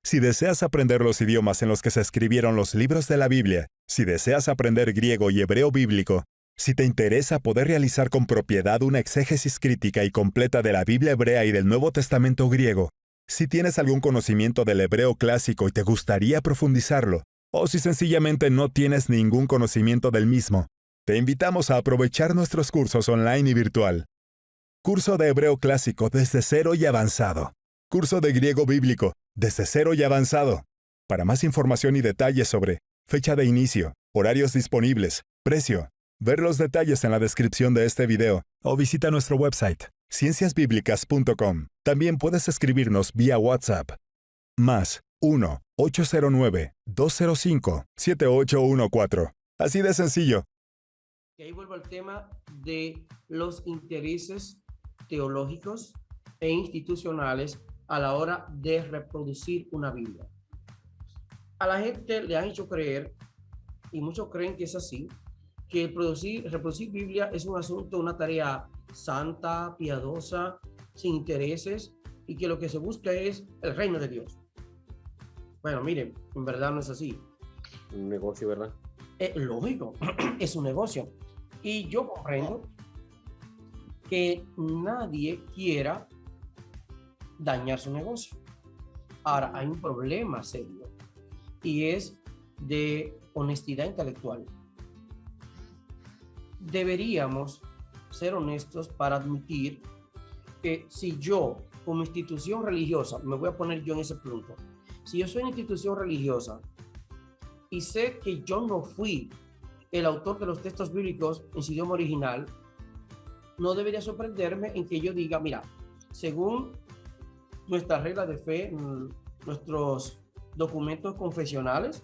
Si deseas aprender los idiomas en los que se escribieron los libros de la Biblia, si deseas aprender griego y hebreo bíblico, si te interesa poder realizar con propiedad una exégesis crítica y completa de la Biblia hebrea y del Nuevo Testamento griego, si tienes algún conocimiento del hebreo clásico y te gustaría profundizarlo, o si sencillamente no tienes ningún conocimiento del mismo, te invitamos a aprovechar nuestros cursos online y virtual. Curso de hebreo clásico desde cero y avanzado. Curso de griego bíblico desde cero y avanzado. Para más información y detalles sobre fecha de inicio, horarios disponibles, precio, ver los detalles en la descripción de este video o visita nuestro website, cienciasbiblicas.com. También puedes escribirnos vía WhatsApp. Más 1-809-205-7814. Así de sencillo. Y ahí vuelvo al tema de los intereses teológicos e institucionales a la hora de reproducir una Biblia. A la gente le han hecho creer, y muchos creen que es así, que reproducir Biblia es un asunto, una tarea santa, piadosa, sin intereses, y que lo que se busca es el reino de Dios. Bueno, miren, en verdad no es así. Un negocio, ¿verdad? Lógico, es un negocio. Y yo comprendo que nadie quiera dañar su negocio. Ahora, hay un problema serio y es de honestidad intelectual. Deberíamos ser honestos para admitir que si yo, como institución religiosa, me voy a poner yo en ese punto, si yo soy una institución religiosa y sé que yo no fui el autor de los textos bíblicos en su idioma original, no debería sorprenderme en que yo diga, mira, según nuestras reglas de fe, nuestros documentos confesionales,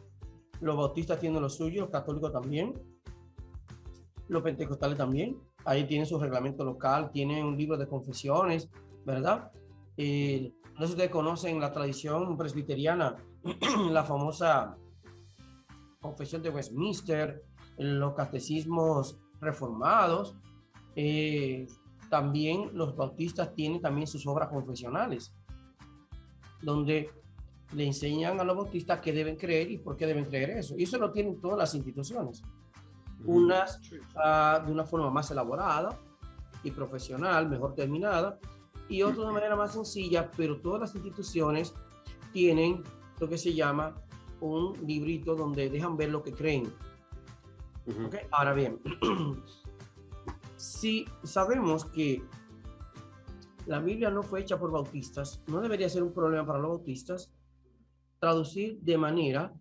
los bautistas tienen los suyos, los católicos también, los pentecostales también, ahí tienen su reglamento local, tienen un libro de confesiones, ¿verdad? No sé si ustedes conocen la tradición presbiteriana, la famosa confesión de Westminster, los catecismos reformados, también los bautistas tienen también sus obras confesionales, donde le enseñan a los bautistas qué deben creer y por qué deben creer eso. Y eso lo tienen todas las instituciones. Unas de una forma más elaborada y profesional, mejor terminada, y otras de una manera más sencilla, pero todas las instituciones tienen lo que se llama un librito donde dejan ver lo que creen. ¿Okay? Ahora bien, si sabemos que la Biblia no fue hecha por bautistas, no debería ser un problema para los bautistas traducir de manera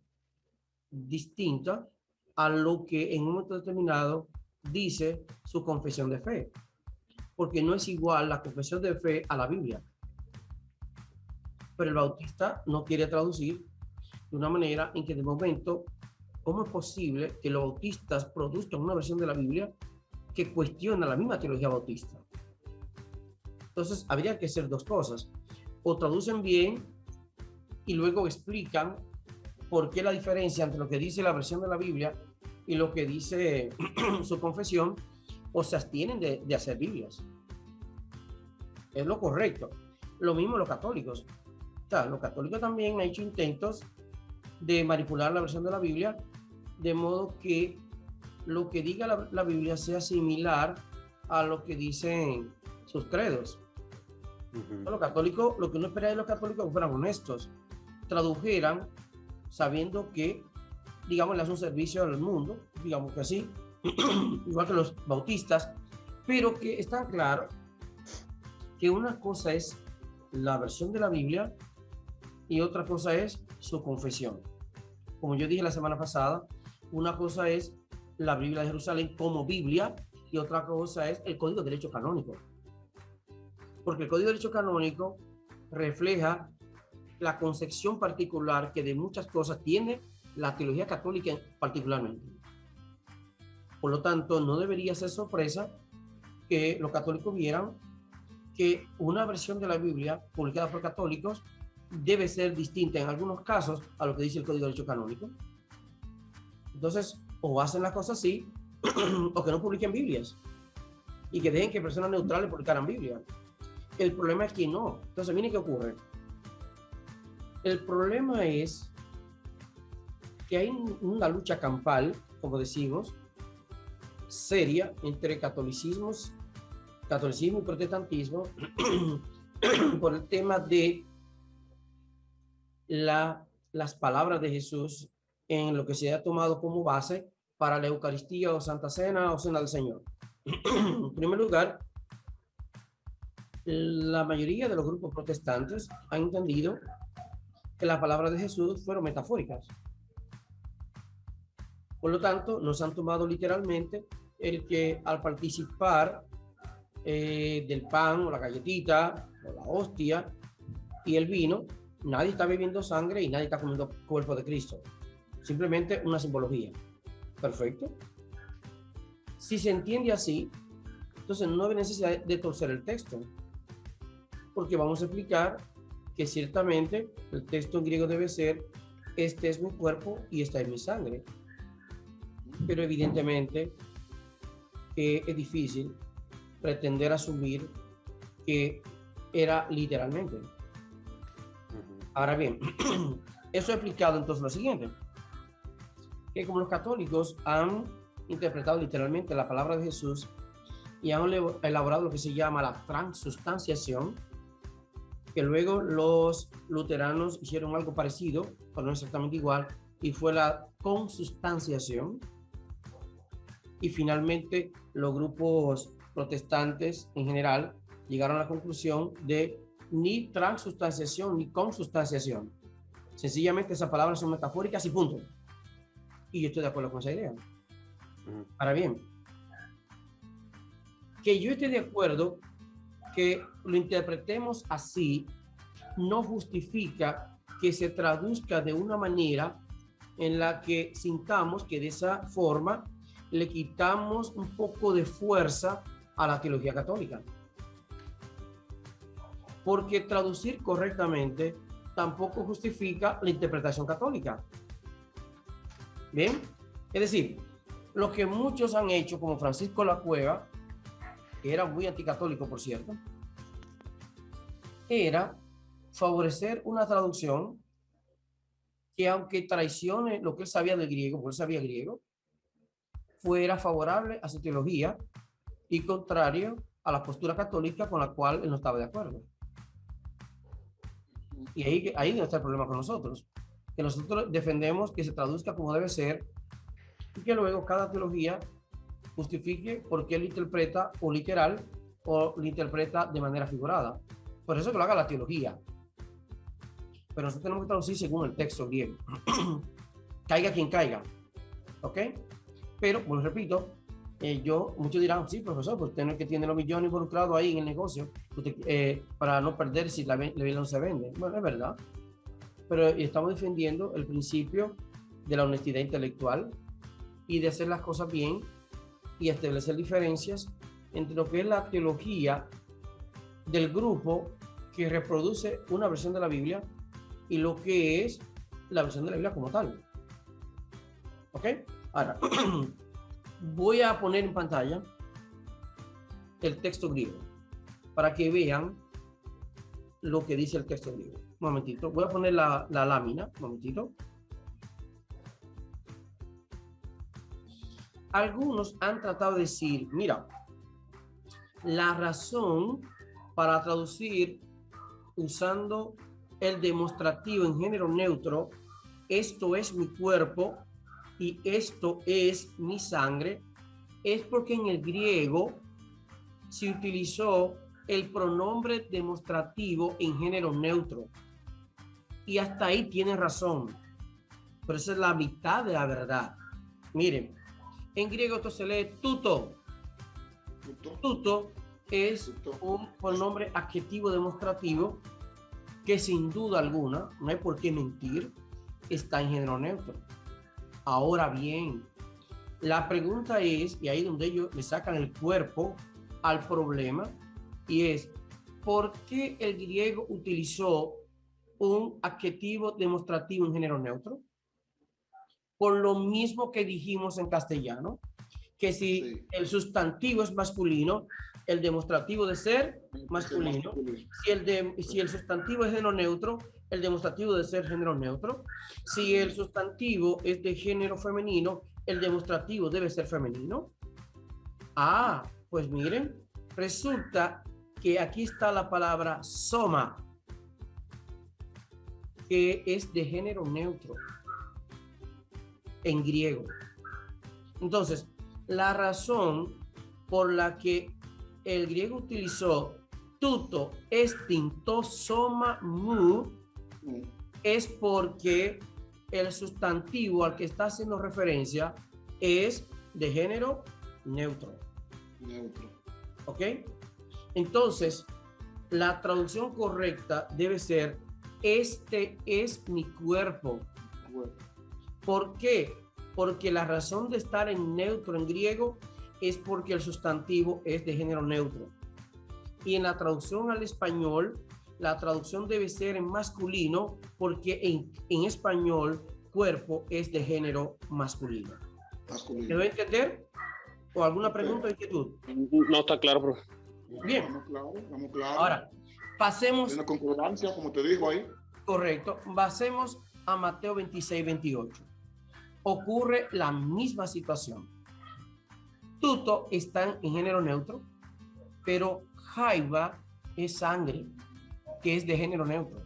distinta a lo que en un momento determinado dice su confesión de fe, porque no es igual la confesión de fe a la Biblia. Pero el bautista no quiere traducir de una manera en que de momento, ¿cómo es posible que los bautistas produzcan una versión de la Biblia que cuestiona la misma teología bautista? Entonces, habría que hacer dos cosas. O traducen bien y luego explican por qué la diferencia entre lo que dice la versión de la Biblia y lo que dice su confesión, o se abstienen de hacer Biblias. Es lo correcto. Lo mismo los católicos. O sea, los católicos también han hecho intentos de manipular la versión de la Biblia, de modo que lo que diga la Biblia sea similar a lo que dicen sus credos. Los católicos, lo que uno espera de los católicos es que fueran honestos, tradujeran sabiendo que, digamos, le hace un servicio al mundo, digamos que así, igual que los bautistas, pero que está claro que una cosa es la versión de la Biblia y otra cosa es su confesión. Como yo dije la semana pasada, una cosa es la Biblia de Jerusalén como Biblia y otra cosa es el Código de Derecho Canónico. Porque el Código de Derecho Canónico refleja la concepción particular que de muchas cosas tiene la teología católica particularmente. Por lo tanto, no debería ser sorpresa que los católicos vieran que una versión de la Biblia publicada por católicos debe ser distinta en algunos casos a lo que dice el Código de Derecho Canónico. Entonces, o hacen las cosas así, o que no publiquen Biblias y que dejen que personas neutrales publicaran Biblia. El problema es que no. Entonces, miren qué ocurre. El problema es que hay una lucha campal, como decimos, seria entre catolicismo y protestantismo por el tema de las palabras de Jesús en lo que se ha tomado como base para la Eucaristía o Santa Cena o Cena del Señor. En primer lugar, la mayoría de los grupos protestantes han entendido que las palabras de Jesús fueron metafóricas. Por lo tanto, nos han tomado literalmente el que al participar del pan o la galletita o la hostia y el vino, nadie está bebiendo sangre y nadie está comiendo cuerpo de Cristo. Simplemente una simbología. Perfecto. Si se entiende así, entonces no hay necesidad de torcer el texto, porque vamos a explicar que ciertamente el texto en griego debe ser: este es mi cuerpo y esta es mi sangre. Pero evidentemente es difícil pretender asumir que era literalmente. Ahora bien, eso ha explicado entonces lo siguiente, que como los católicos han interpretado literalmente la palabra de Jesús y han elaborado lo que se llama la transustanciación, que luego los luteranos hicieron algo parecido, pero no exactamente igual, y fue la consustanciación, y finalmente los grupos protestantes en general llegaron a la conclusión de ni transustanciación ni consustanciación. Sencillamente esas palabras son metafóricas y punto. Y yo estoy de acuerdo con esa idea. Ahora bien, que yo esté de acuerdo que lo interpretemos así no justifica que se traduzca de una manera en la que sintamos que de esa forma le quitamos un poco de fuerza a la teología católica. Porque traducir correctamente tampoco justifica la interpretación católica. ¿Bien? Es decir, lo que muchos han hecho, como Francisco La Cueva, que era muy anticatólico, por cierto, era favorecer una traducción que, aunque traicione lo que él sabía del griego, porque él sabía griego, fuera favorable a su teología y contrario a la postura católica con la cual él no estaba de acuerdo. Y ahí no está el problema con nosotros, que nosotros defendemos que se traduzca como debe ser y que luego cada teología justifique por qué lo interpreta o literal o lo interpreta de manera figurada. Por eso que lo haga la teología. Pero nosotros tenemos que traducir según el texto griego. Caiga quien caiga. ¿Ok? Pero, bueno, repito, muchos dirán: sí, profesor, pues usted no es que tiene los millones involucrados ahí en el negocio para no perder si la Biblia no se vende. Bueno, es verdad. Pero estamos defendiendo el principio de la honestidad intelectual y de hacer las cosas bien y establecer diferencias entre lo que es la teología del grupo que reproduce una versión de la Biblia y lo que es la versión de la Biblia como tal. ¿Ok? Ahora, voy a poner en pantalla el texto griego para que vean lo que dice el texto griego. Un momentito, voy a poner la lámina, un momentito. Algunos han tratado de decir: mira, la razón para traducir usando el demostrativo en género neutro, esto es mi cuerpo y esto es mi sangre, es porque en el griego se utilizó el pronombre demostrativo en género neutro. Y hasta ahí tienen razón. Pero esa es la mitad de la verdad. Miren, en griego esto se lee tuto. Tuto es un pronombre adjetivo demostrativo que sin duda alguna, no hay por qué mentir, está en género neutro. Ahora bien, la pregunta es, y ahí es donde ellos le sacan el cuerpo al problema, y es: ¿por qué el griego utilizó un adjetivo demostrativo en género neutro? Por lo mismo que dijimos en castellano, que si el sustantivo es masculino, el demostrativo de ser masculino. Si el sustantivo es género neutro, el demostrativo debe ser género neutro. Si el sustantivo es de género femenino, el demostrativo debe ser femenino. Ah, pues miren, resulta que aquí está la palabra soma, que es de género neutro en griego. Entonces, la razón por la que el griego utilizó tuto estinto soma mu es porque el sustantivo al que está haciendo referencia es de género neutro. ¿Ok? Entonces, la traducción correcta debe ser: este es mi cuerpo. ¿Por qué? Porque la razón de estar en neutro en griego es porque el sustantivo es de género neutro. Y en la traducción al español, la traducción debe ser en masculino porque en español cuerpo es de género masculino. ¿Me voy a entender? ¿O alguna pregunta o inquietud? No está claro, profe. Bien. Estamos claros. Ahora, pasemos. Tiene concordancia, como te digo ahí. Correcto. Pasemos a Mateo 26, 28. Ocurre la misma situación. Tuto está en género neutro, pero jaiba es sangre, que es de género neutro.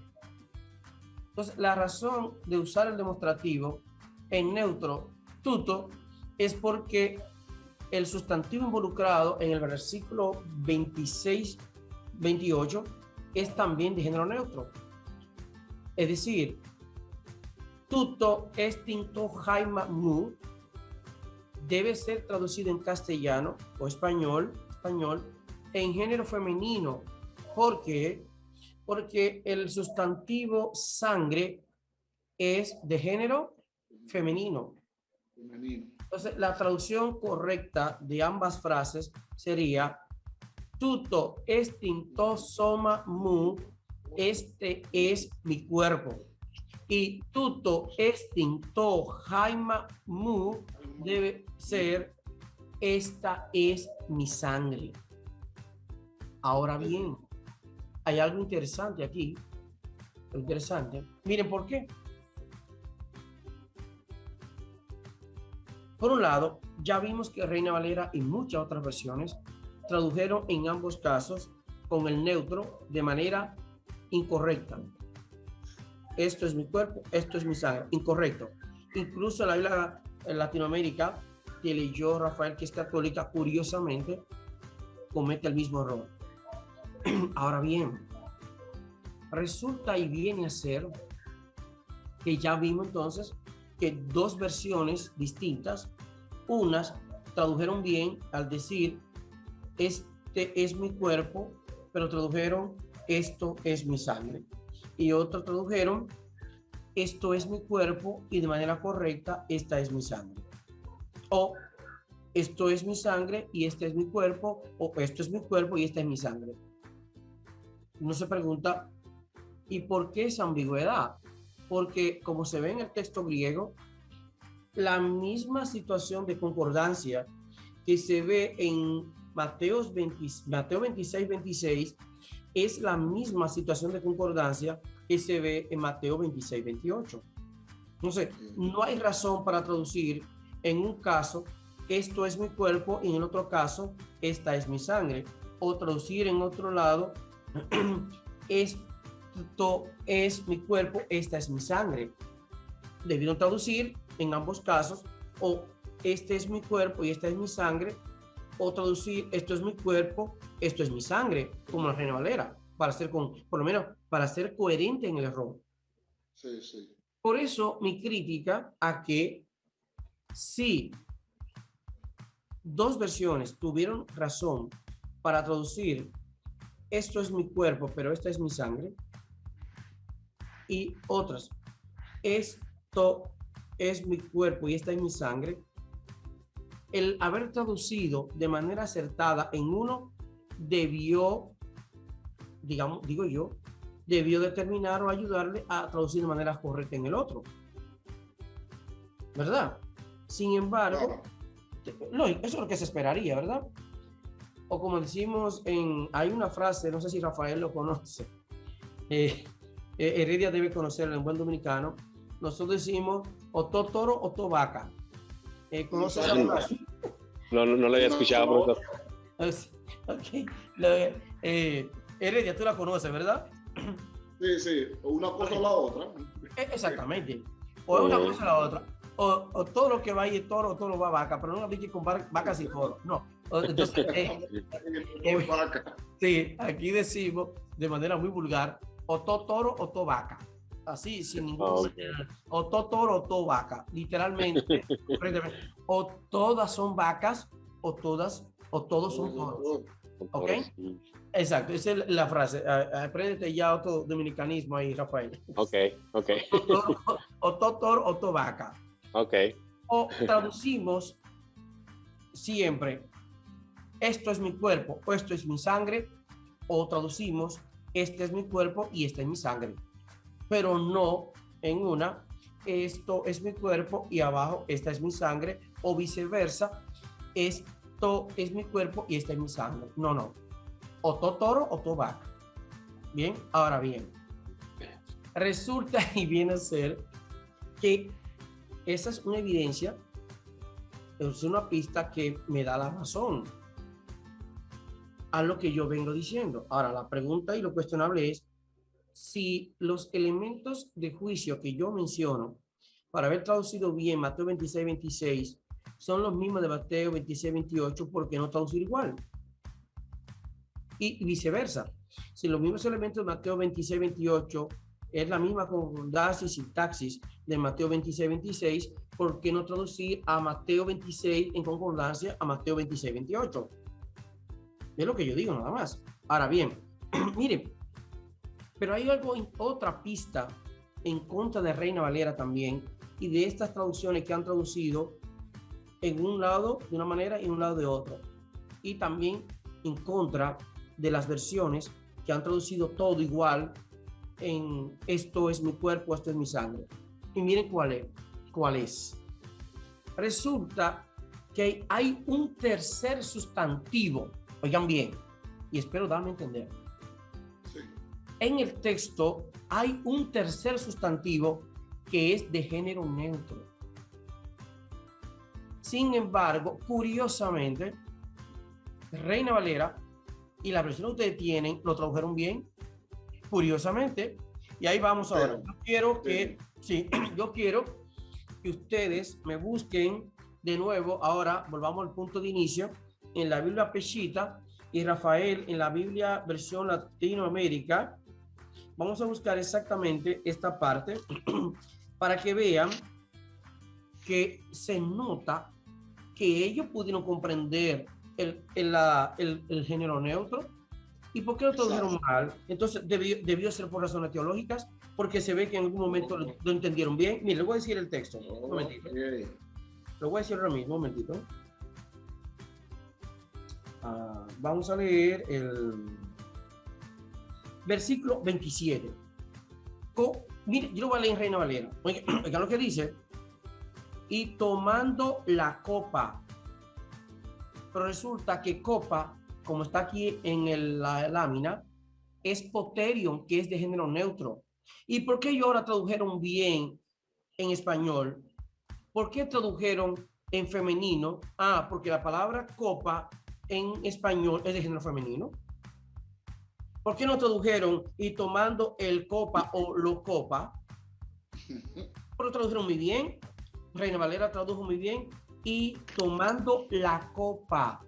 Entonces, la razón de usar el demostrativo en neutro, tuto, es porque el sustantivo involucrado en el versículo 26, 28 es también de género neutro. Es decir, tuto estinto jaima mu debe ser traducido en castellano o español en género femenino. ¿Por qué? Porque el sustantivo sangre es de género femenino. Entonces, la traducción correcta de ambas frases sería tuto estinto soma mu, este es mi cuerpo. Y tuto estinto jaima mu debe ser esta es mi sangre. Ahora bien, hay algo interesante aquí. Interesante. Miren por qué. Por un lado, ya vimos que Reina Valera y muchas otras versiones tradujeron en ambos casos con el neutro de manera incorrecta. Esto es mi cuerpo, esto es mi sangre. Incorrecto. Incluso en la Biblia en Latinoamérica, que leyó Rafael, que es católica, curiosamente, comete el mismo error. Ahora bien, resulta y viene a ser que ya vimos entonces que dos versiones distintas, unas tradujeron bien al decir este es mi cuerpo, pero tradujeron esto es mi sangre, y otros tradujeron esto es mi cuerpo y de manera correcta esta es mi sangre, o esto es mi sangre y este es mi cuerpo, o esto es mi cuerpo y esta es mi sangre. Uno se pregunta, ¿y por qué esa ambigüedad? Porque como se ve en el texto griego, la misma situación de concordancia que se ve en Mateo 26, 26 es la misma situación de concordancia que se ve en Mateo 26, 28. Entonces, no hay razón para traducir en un caso esto es mi cuerpo y en el otro caso esta es mi sangre, o traducir en otro lado esto es mi cuerpo, esta es mi sangre. Debieron traducir en ambos casos o este es mi cuerpo y esta es mi sangre, o traducir esto es mi cuerpo, esto es mi sangre, como la Reina Valera, para ser por lo menos para ser coherente en el error. Sí, sí. Por eso mi crítica a que si dos versiones tuvieron razón para traducir esto es mi cuerpo, pero esta es mi sangre, y otras, esto es mi cuerpo y esta es mi sangre, el haber traducido de manera acertada en uno debió, debió determinar o ayudarle a traducir de manera correcta en el otro. ¿Verdad? Sin embargo, no, eso es lo que se esperaría, ¿verdad? O como decimos hay una frase, no sé si Rafael lo conoce, Heredia debe conocerlo en buen dominicano. Nosotros decimos o to toro o to vaca. ¿Conoces esa frase? No lo había escuchado, profesor. Ok. Heredia, tú la conoces, ¿verdad? Sí, sí, una cosa o la otra. Exactamente. O es una cosa o la otra. O todo lo que va ahí es toro o todo va vaca, pero no dije con vacas y toro. No. Entonces, sí, aquí decimos de manera muy vulgar, o to toro o to vaca. Así, sin ningún... O to toro o to vaca. Literalmente. O todas son vacas o todos son toros. ¿Ok? Exacto, esa es la frase. Apréndete ya otro dominicanismo ahí, Rafael. Ok. O to toro o to vaca. Ok. O traducimos siempre, esto es mi cuerpo o esto es mi sangre, o traducimos, este es mi cuerpo y esta es mi sangre. Pero no en una, esto es mi cuerpo y abajo esta es mi sangre, o viceversa, esto es mi cuerpo y esta es mi sangre. No. O to toro o to vaca. Bien, ahora bien, resulta y viene a ser que esa es una evidencia, es una pista que me da la razón a lo que yo vengo diciendo. Ahora, la pregunta y lo cuestionable es si los elementos de juicio que yo menciono para haber traducido bien Mateo 26:26 son los mismos de Mateo 26:28, ¿por qué no traducir igual? Y viceversa. Si los mismos elementos de Mateo 26:28 es la misma concordancia y sintaxis de Mateo 26:26, ¿por qué no traducir a Mateo 26 en concordancia a Mateo 26:28? Es lo que yo digo, nada más. Ahora bien, miren, pero hay otra pista en contra de Reina Valera también, y de estas traducciones que han traducido en un lado de una manera y en un lado de otro. Y también en contra de las versiones que han traducido todo igual en esto es mi cuerpo, esto es mi sangre. Y miren cuál es. Resulta que hay un tercer sustantivo, oigan bien, y espero darme a entender. Sí. En el texto hay un tercer sustantivo que es de género neutro. Sin embargo, curiosamente, Reina Valera y la versión que ustedes tienen lo tradujeron bien, curiosamente, y ahí vamos ahora. Yo quiero que ustedes me busquen de nuevo, ahora volvamos al punto de inicio, en la Biblia Peshitta y Rafael en la Biblia versión Latinoamérica. Vamos a buscar exactamente esta parte para que vean que se nota que ellos pudieron comprender el género neutro. ¿Y por qué lo tradujeron mal? Entonces debió ser por razones teológicas, porque se ve que en algún momento lo entendieron bien. Mire, le voy a decir el texto. Un momentito. Lo voy a decir ahora mismo, un momentito. Vamos a leer el versículo 27. Mire, yo lo voy a leer en Reina Valera. Oigan lo que dice. Y tomando la copa. Pero resulta que copa, como está aquí en la lámina, es poterion, que es de género neutro. ¿Y por qué ellos ahora tradujeron bien en español? ¿Por qué tradujeron en femenino? Porque la palabra copa en español es de género femenino. ¿Por qué no tradujeron y tomando el copa o lo copa? Pero tradujeron muy bien. Reina Valera tradujo muy bien. Y tomando la copa.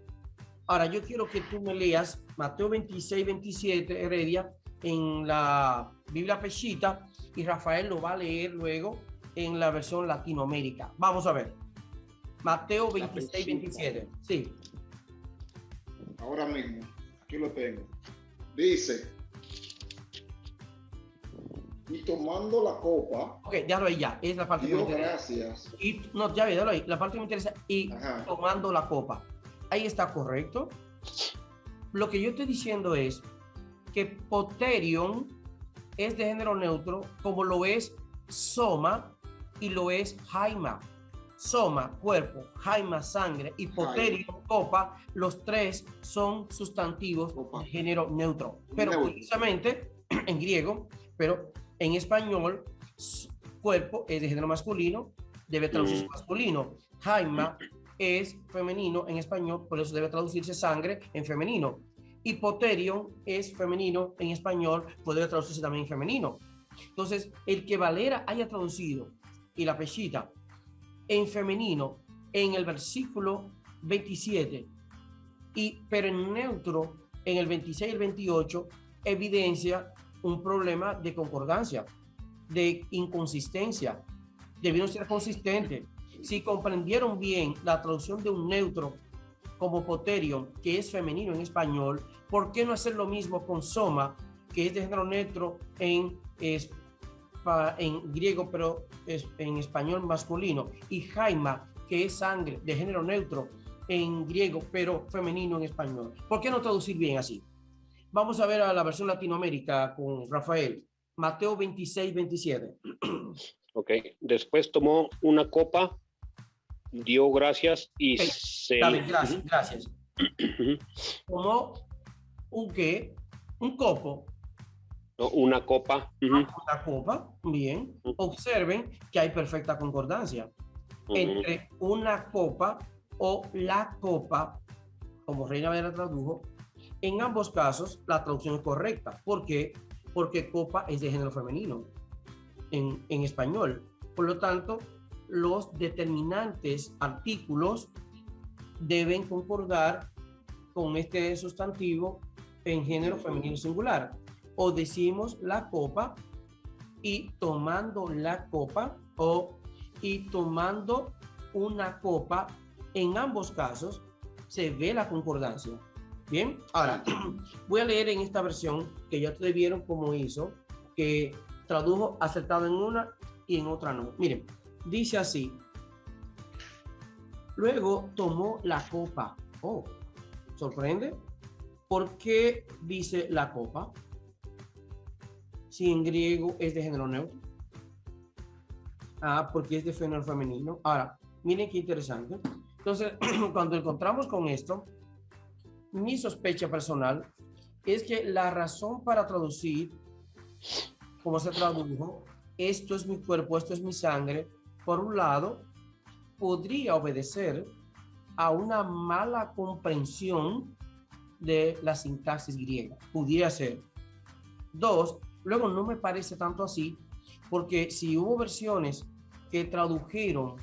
Ahora, yo quiero que tú me leas Mateo 26:27, Heredia, en la Biblia Peshitta, y Rafael lo va a leer luego en la versión Latinoamérica. Vamos a ver. Mateo 26:27. Sí. Ahora mismo, aquí lo tengo. Dice, y tomando la copa. Ok, déjalo ahí ya. Es la parte que me interesa. Gracias. Y, no, ya ve, déjalo ahí. La parte que me interesa. Y tomando la copa. Ahí está correcto. Lo que yo estoy diciendo es que poterion es de género neutro, como lo es soma y lo es jaima. Soma, cuerpo, jaima, sangre, y poterion, copa, los tres son sustantivos de género neutro. Pero curiosamente, en griego, pero En español, cuerpo es de género masculino, debe traducirse masculino. Jaima es femenino en español, por eso debe traducirse sangre en femenino. Hipoterion es femenino en español, pues debe traducirse también en femenino. Entonces, el que Valera haya traducido y la Peshitta en femenino en el versículo 27, pero en neutro en el 26 y el 28, evidencia un problema de concordancia, de inconsistencia. Debieron ser consistentes. Si comprendieron bien la traducción de un neutro como poterion, que es femenino en español, ¿por qué no hacer lo mismo con soma, que es de género neutro en griego, pero es en español masculino, y jaima, que es sangre de género neutro en griego, pero femenino en español? ¿Por qué no traducir bien así? Vamos a ver a la versión Latinoamérica con Rafael. Mateo 26, 27. Ok. Después tomó una copa, dio gracias y se... Dale, gracias. Tomó un qué, un copo. No, una copa. Una copa, bien. Observen que hay perfecta concordancia entre una copa o la copa, como Reina Valera tradujo. En ambos casos, la traducción es correcta. ¿Por qué? Porque copa es de género femenino en español. Por lo tanto, los determinantes artículos deben concordar con este sustantivo en género femenino singular. O decimos la copa y tomando la copa, y tomando una copa. En ambos casos se ve la concordancia. Bien, ahora voy a leer en esta versión que ya ustedes vieron cómo hizo, que tradujo acertado en una y en otra no. Miren, dice así: luego tomó la copa. Oh, ¿sorprende? ¿Por qué dice la copa si en griego es de género neutro? Porque es de género femenino. Ahora, miren qué interesante. Entonces, cuando encontramos con esto, mi sospecha personal es que la razón para traducir, como se tradujo, esto es mi cuerpo, esto es mi sangre, por un lado, podría obedecer a una mala comprensión de la sintaxis griega. Pudiera ser. Dos, luego no me parece tanto así, porque si hubo versiones que tradujeron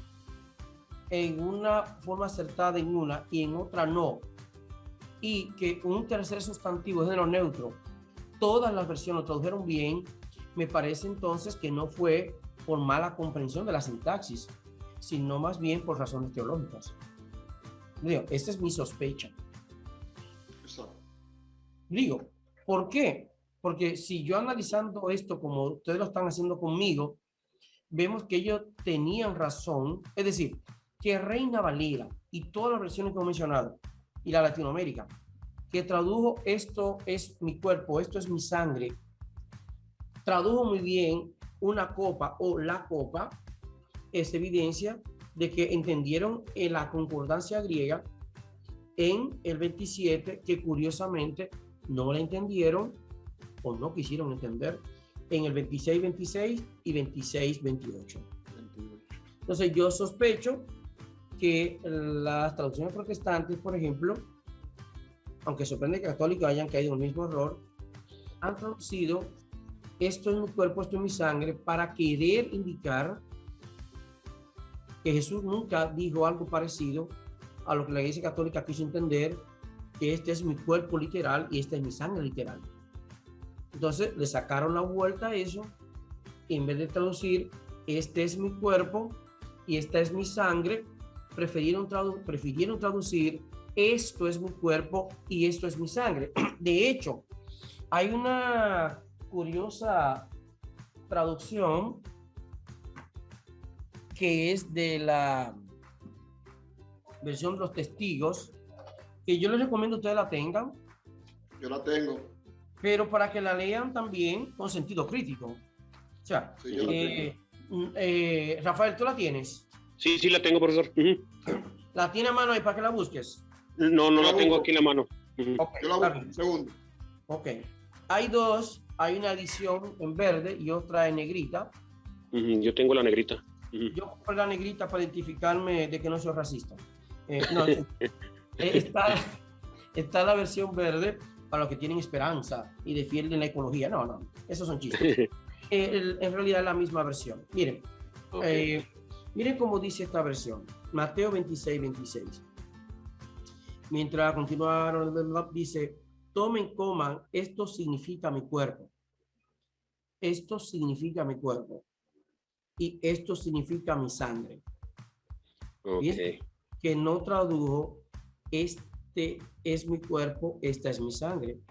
en una forma acertada en una y en otra no, y que un tercer sustantivo es género neutro, todas las versiones lo tradujeron bien, me parece entonces que no fue por mala comprensión de la sintaxis, sino más bien por razones teológicas. Digo, esta es mi sospecha. Exacto. Digo, ¿por qué? Porque si yo analizando esto como ustedes lo están haciendo conmigo, vemos que ellos tenían razón, es decir, que Reina Valera y todas las versiones que hemos mencionado, y la Latinoamérica, que tradujo esto es mi cuerpo, esto es mi sangre, tradujo muy bien una copa o la copa, es evidencia de que entendieron la concordancia griega en el 27, que curiosamente no la entendieron o no quisieron entender en el 26, 26 y 26, 28. Entonces yo sospecho que las traducciones protestantes, por ejemplo, aunque sorprende que católicos hayan caído en el mismo error, han traducido esto es mi cuerpo, esto es mi sangre, para querer indicar que Jesús nunca dijo algo parecido a lo que la Iglesia Católica quiso entender, que este es mi cuerpo literal y esta es mi sangre literal. Entonces le sacaron la vuelta a eso, y en vez de traducir este es mi cuerpo y esta es mi sangre, prefirieron traducir esto es mi cuerpo y esto es mi sangre. De hecho, hay una curiosa traducción que es de la versión de los testigos, que yo les recomiendo que ustedes la tengan. Yo la tengo. Pero para que la lean también con sentido crítico. O sea, Sí, yo la tengo. Rafael, ¿tú la tienes? Sí, sí la tengo, profesor. ¿La tiene a mano ahí para que la busques? No, no la tengo aquí en la mano. Ok, Yo la está busco. bien. Segundo. Ok. Hay dos hay una edición en verde y otra en negrita. Yo tengo la negrita. Yo compré la negrita para identificarme de que no soy racista. No, está la versión verde para los que tienen esperanza y defienden la ecología. No, esos son chistes. En realidad es la misma versión. Miren, miren cómo dice esta versión. Mateo 26, 26. Mientras continuaron, dice, tomen, coman, esto significa mi cuerpo. Esto significa mi cuerpo. Y esto significa mi sangre. Okay. Que no tradujo, este es mi cuerpo, esta es mi sangre.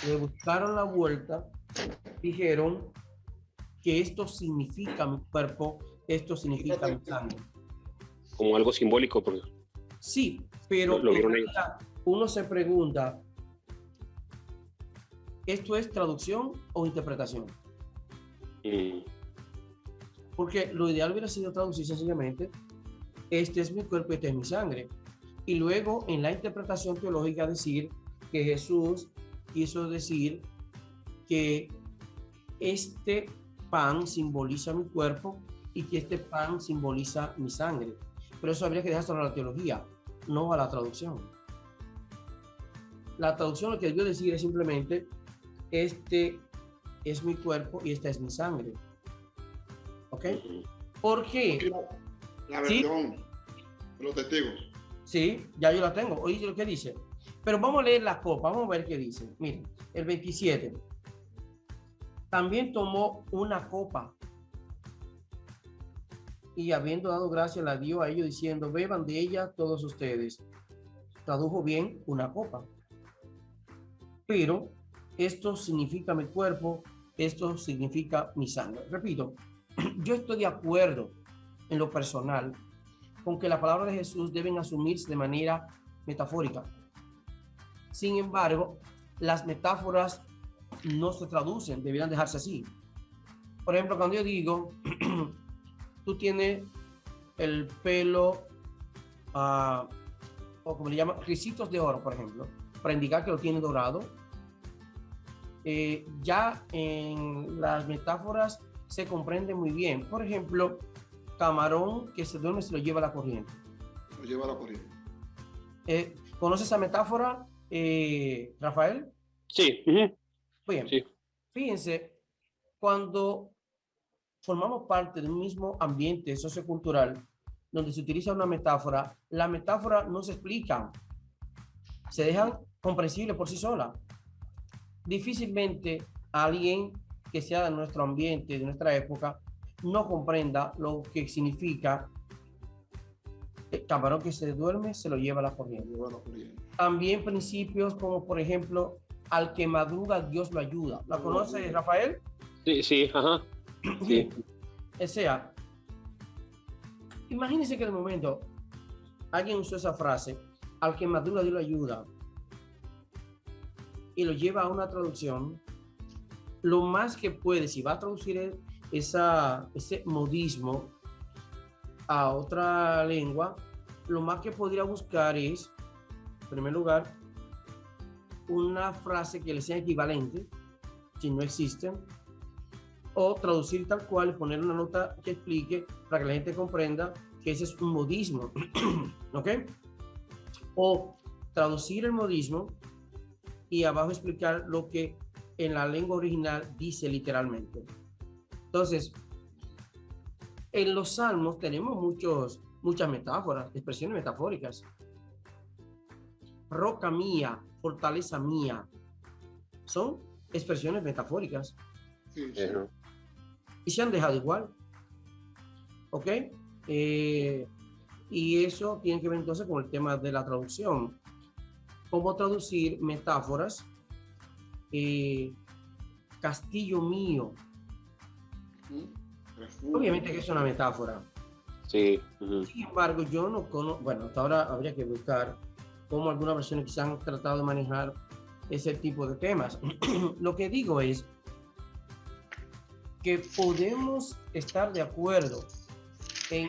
Le buscaron la vuelta, dijeron que esto significa mi cuerpo, esto significa mi sangre. Como algo simbólico. Porque... Sí, pero lo vieron ellos. Uno se pregunta, ¿esto es traducción o interpretación? Porque lo ideal hubiera sido traducir sencillamente, este es mi cuerpo, esta es mi sangre. Y luego en la interpretación teológica decir que Jesús quiso decir que este pan simboliza mi cuerpo y que este pan simboliza mi sangre. Pero eso habría que dejárselo a la teología, no a la traducción. La traducción lo que debió decir es simplemente, este es mi cuerpo y esta es mi sangre. ¿Ok? ¿Por qué? La versión de los testigos. Sí, ya yo la tengo. Oye lo que dice. Pero vamos a leer la copa, vamos a ver qué dice. Miren, el 27. También tomó una copa y habiendo dado gracias la dio a ellos diciendo, beban de ella todos ustedes. Tradujo bien una copa. Pero esto significa mi cuerpo, esto significa mi sangre. Repito, yo estoy de acuerdo en lo personal con que la palabra de Jesús deben asumirse de manera metafórica. Sin embargo, las metáforas no se traducen, deberían dejarse así. Por ejemplo, cuando yo digo, tú tienes el pelo, o como le llaman, ricitos de oro, por ejemplo, para indicar que lo tiene dorado. Ya en las metáforas se comprende muy bien. Por ejemplo, camarón que se duerme se lo lleva a la corriente. Lo lleva a la corriente. ¿Conoce esa metáfora, Rafael? Sí. Bien. Sí. Fíjense, cuando formamos parte de un mismo ambiente sociocultural donde se utiliza una metáfora, la metáfora no se explica, se dejan comprensibles por sí sola. Difícilmente alguien que sea de nuestro ambiente, de nuestra época, no comprenda lo que significa el camarón que se duerme se lo lleva a la corriente. También principios como, por ejemplo, al que madruga Dios lo ayuda. ¿La conoce, Rafael? Sí, ajá. Sí. O sea, imagínense que en el momento alguien usó esa frase, al que madruga Dios lo ayuda, y lo lleva a una traducción, lo más que puede, si va a traducir ese modismo a otra lengua, lo más que podría buscar es, en primer lugar, una frase que le sea equivalente, si no existen, o traducir tal cual y poner una nota que explique para que la gente comprenda que ese es un modismo, ¿ok? O traducir el modismo y abajo explicar lo que en la lengua original dice literalmente. Entonces, en los salmos tenemos muchas metáforas, expresiones metafóricas. Roca mía, fortaleza mía, son expresiones metafóricas. Sí. Y se han dejado igual. ¿Ok? Y eso tiene que ver entonces con el tema de la traducción. ¿Cómo traducir metáforas? Castillo mío. Obviamente que es una metáfora. Sí. Sin embargo, yo no conozco, bueno, hasta ahora habría que buscar cómo algunas versiones quizás han tratado de manejar ese tipo de temas. Lo que digo es que podemos estar de acuerdo en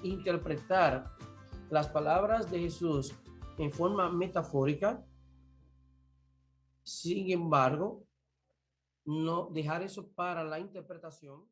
interpretar las palabras de Jesús en forma metafórica. Sin embargo, no dejar eso para la interpretación.